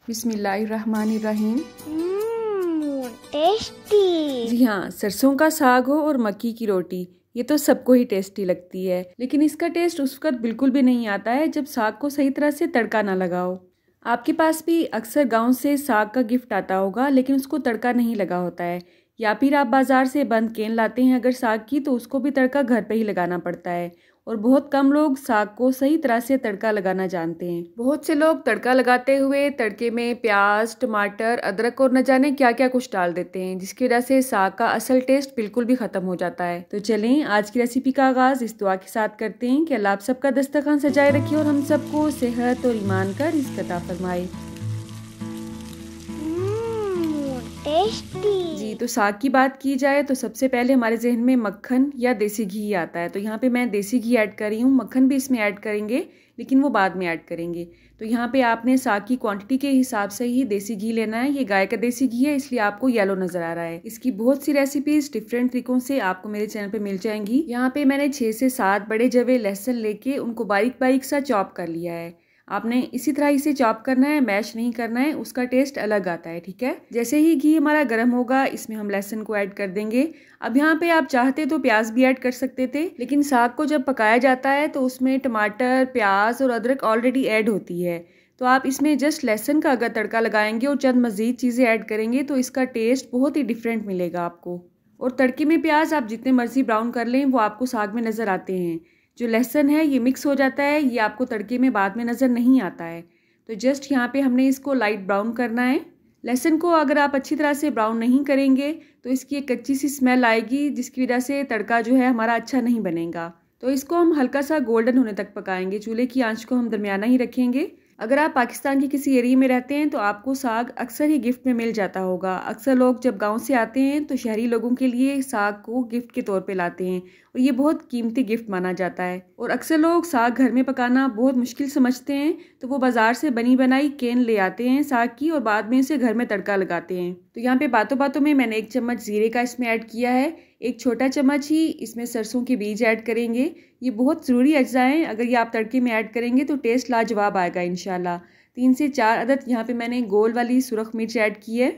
बिस्मिल्लाहिर्रहमानिर्रहीम। टेस्टी। जी हाँ, सरसों का साग हो और मक्की की रोटी, ये तो सबको ही टेस्टी लगती है, लेकिन इसका टेस्ट उस वक्त बिल्कुल भी नहीं आता है जब साग को सही तरह से तड़का ना लगाओ। आपके पास भी अक्सर गांव से साग का गिफ्ट आता होगा, लेकिन उसको तड़का नहीं लगा होता है, या फिर आप बाजार से बंद केन लाते हैं अगर साग की, तो उसको भी तड़का घर पे ही लगाना पड़ता है। और बहुत कम लोग साग को सही तरह से तड़का लगाना जानते हैं। बहुत से लोग तड़का लगाते हुए तड़के में प्याज, टमाटर, अदरक और न जाने क्या क्या कुछ डाल देते हैं, जिसकी वजह से साग का असल टेस्ट बिल्कुल भी खत्म हो जाता है। तो चलें आज की रेसिपी का आगाज इस दुआ के साथ करते हैं कि अल्लाह आप सबका दस्तरखान सजाए रखे और हम सबको सेहत और ईमान का रिज़्क अता फरमाए। टेस्टी। जी, तो साग की बात की जाए तो सबसे पहले हमारे जहन में मक्खन या देसी घी आता है। तो यहाँ पे मैं देसी घी ऐड कर रही हूँ, मक्खन भी इसमें ऐड करेंगे लेकिन वो बाद में ऐड करेंगे। तो यहाँ पे आपने साग की क्वांटिटी के हिसाब से ही देसी घी लेना है। ये गाय का देसी घी है, इसलिए आपको येलो नजर आ रहा है। इसकी बहुत सी रेसिपीज डिफरेंट तरीकों से आपको मेरे चैनल पे मिल जाएंगी। यहाँ पे मैंने 6 से 7 बड़े जवे लहसुन लेके उनको बारीक बारीक सा चॉप कर लिया है। आपने इसी तरह इसे चॉप करना है, मैश नहीं करना है, उसका टेस्ट अलग आता है। ठीक है, जैसे ही घी हमारा गर्म होगा इसमें हम लहसुन को ऐड कर देंगे। अब यहाँ पे आप चाहते तो प्याज भी ऐड कर सकते थे, लेकिन साग को जब पकाया जाता है तो उसमें टमाटर, प्याज और अदरक ऑलरेडी ऐड होती है। तो आप इसमें जस्ट लहसुन का अगर तड़का लगाएंगे और चंद मज़ीद चीज़ें ऐड करेंगे तो इसका टेस्ट बहुत ही डिफरेंट मिलेगा आपको। और तड़के में प्याज आप जितने मर्जी ब्राउन कर लें वो आपको साग में नज़र आते हैं। जो लहसुन है ये मिक्स हो जाता है, ये आपको तड़के में बाद में नज़र नहीं आता है। तो जस्ट यहाँ पे हमने इसको लाइट ब्राउन करना है। लहसुन को अगर आप अच्छी तरह से ब्राउन नहीं करेंगे तो इसकी एक कच्ची सी स्मेल आएगी, जिसकी वजह से तड़का जो है हमारा अच्छा नहीं बनेगा। तो इसको हम हल्का सा गोल्डन होने तक पकाएंगे। चूल्हे की आंच को हम दरमियाना ही रखेंगे। अगर आप पाकिस्तान के किसी एरिया में रहते हैं तो आपको साग अक्सर ही गिफ्ट में मिल जाता होगा। अक्सर लोग जब गांव से आते हैं तो शहरी लोगों के लिए साग को गिफ्ट के तौर पे लाते हैं और ये बहुत कीमती गिफ्ट माना जाता है। और अक्सर लोग साग घर में पकाना बहुत मुश्किल समझते हैं, तो वो बाजार से बनी बनाई केन ले आते हैं साग की और बाद में इसे घर में तड़का लगाते हैं। तो यहाँ पे बातों बातों में मैंने 1 चम्मच जीरे का इसमें ऐड किया है। 1 छोटा चम्मच ही इसमें सरसों के बीज ऐड करेंगे। ये बहुत ज़रूरी अज्जा हैं, अगर ये आप तड़के में ऐड करेंगे तो टेस्ट लाजवाब आएगा इंशाल्लाह। 3 से 4 अदद यहाँ पे मैंने गोल वाली सुरख मिर्च ऐड की है।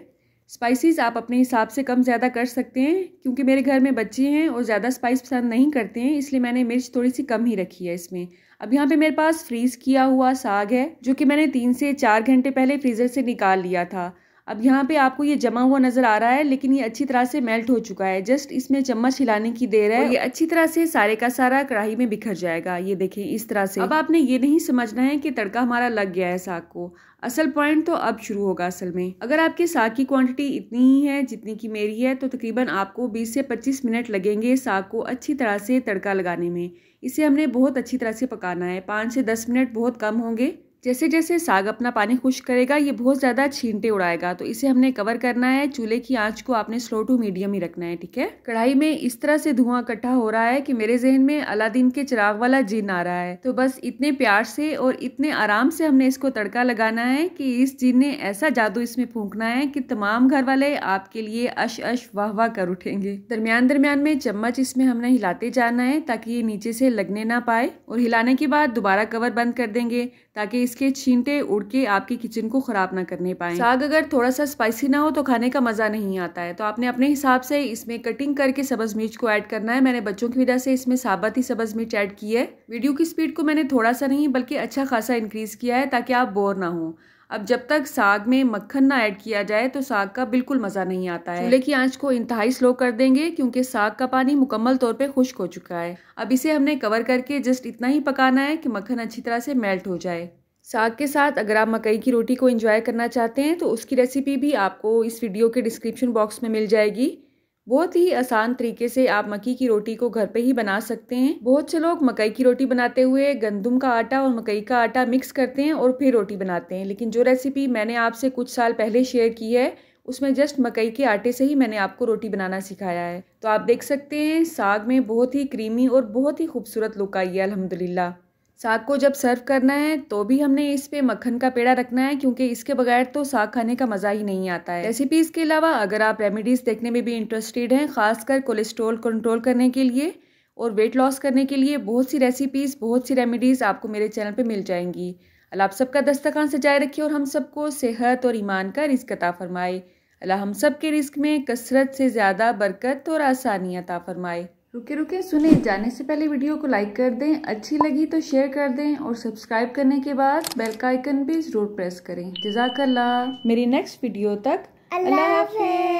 स्पाइसेस आप अपने हिसाब से कम ज़्यादा कर सकते हैं, क्योंकि मेरे घर में बच्चे हैं और ज़्यादा स्पाइस पसंद नहीं करते हैं, इसलिए मैंने मिर्च थोड़ी सी कम ही रखी है इसमें। अब यहाँ पे मेरे पास फ्रीज़ किया हुआ साग है, जो कि मैंने 3 से 4 घंटे पहले फ्रीज़र से निकाल लिया था। अब यहाँ पे आपको ये जमा हुआ नज़र आ रहा है, लेकिन ये अच्छी तरह से मेल्ट हो चुका है। जस्ट इसमें चम्मच हिलाने की देर है और ये अच्छी तरह से सारे का सारा कढ़ाई में बिखर जाएगा। ये देखें इस तरह से। अब आपने ये नहीं समझना है कि तड़का हमारा लग गया है साग को। असल पॉइंट तो अब शुरू होगा असल में। अगर आपके साग की क्वांटिटी इतनी ही है जितनी की मेरी है, तो तकरीबन आपको 20 से 25 मिनट लगेंगे साग को अच्छी तरह से तड़का लगाने में। इसे हमने बहुत अच्छी तरह से पकाना है। 5 से 10 मिनट बहुत कम होंगे। जैसे जैसे साग अपना पानी खुश्क करेगा ये बहुत ज़्यादा छींटे उड़ाएगा, तो इसे हमने कवर करना है। चूल्हे की आंच को आपने स्लो टू मीडियम ही रखना है। ठीक है, कढ़ाई में इस तरह से धुआं इकट्ठा हो रहा है कि मेरे जहन में अलादीन के चिराग वाला जिन आ रहा है। तो बस इतने प्यार से और इतने आराम से हमने इसको तड़का लगाना है कि इस जिन ने ऐसा जादू इसमें फूंकना है कि तमाम घर वाले आपके लिए अश अश वाह वाह कर उठेंगे। दरमियान दरमियान में चम्मच इसमें हमने हिलाते जाना है ताकि ये नीचे से लगने ना पाए, और हिलाने के बाद दोबारा कवर बंद कर देंगे ताकि इसके छींटे उड़ के आपकी किचन को खराब ना करने पाए। साग अगर थोड़ा सा स्पाइसी ना हो तो खाने का मजा नहीं आता है। तो आपने अपने हिसाब से इसमें कटिंग करके सब्ज मिर्च को ऐड करना है। मैंने बच्चों की वजह से इसमें साबुत ही सब्ज मिर्च ऐड की है। वीडियो की स्पीड को मैंने थोड़ा सा नहीं बल्कि अच्छा खासा इंक्रीज किया है ताकि आप बोर ना हो। अब जब तक साग में मक्खन ना ऐड किया जाए तो साग का बिल्कुल मज़ा नहीं आता है। चूल्हे की आंच को इंतहाई स्लो कर देंगे क्योंकि साग का पानी मुकम्मल तौर पे खुश्क हो चुका है। अब इसे हमने कवर करके जस्ट इतना ही पकाना है कि मक्खन अच्छी तरह से मेल्ट हो जाए। साग के साथ अगर आप मकई की रोटी को एंजॉय करना चाहते हैं तो उसकी रेसिपी भी आपको इस वीडियो के डिस्क्रिप्शन बॉक्स में मिल जाएगी। बहुत ही आसान तरीके से आप मक्की की रोटी को घर पे ही बना सकते हैं। बहुत से लोग मकई की रोटी बनाते हुए गंदम का आटा और मकई का आटा मिक्स करते हैं और फिर रोटी बनाते हैं, लेकिन जो रेसिपी मैंने आपसे कुछ साल पहले शेयर की है उसमें जस्ट मकई के आटे से ही मैंने आपको रोटी बनाना सिखाया है। तो आप देख सकते हैं साग में बहुत ही क्रीमी और बहुत ही खूबसूरत लुक आई है अल्हम्दुलिल्लाह। साग को जब सर्व करना है तो भी हमने इस पे मक्खन का पेड़ा रखना है, क्योंकि इसके बगैर तो साग खाने का मज़ा ही नहीं आता है। रेसिपीज़ के अलावा अगर आप रेमेडीज़ देखने में भी इंटरेस्टेड हैं, खासकर कोलेस्ट्रॉल कंट्रोल करने के लिए और वेट लॉस करने के लिए, बहुत सी रेसिपीज़ बहुत सी रेमेडीज़ आपको मेरे चैनल पे मिल जाएंगी। अल्लाह आप सबका दस्तरखान सजाए रखे और हम सबको सेहत और ईमान का रिज़्क अता फरमाए। अल्लाह हम सब के रिज़्क में कसरत से ज़्यादा बरकत और आसानी अता फरमाए। रुके रुके सुने, जाने से पहले वीडियो को लाइक कर दें, अच्छी लगी तो शेयर कर दें और सब्सक्राइब करने के बाद बेल का आइकन भी ज़रूर प्रेस करें। जज़ाकल्लाह। मेरी नेक्स्ट वीडियो तक अल्लाह हाफ़िज़।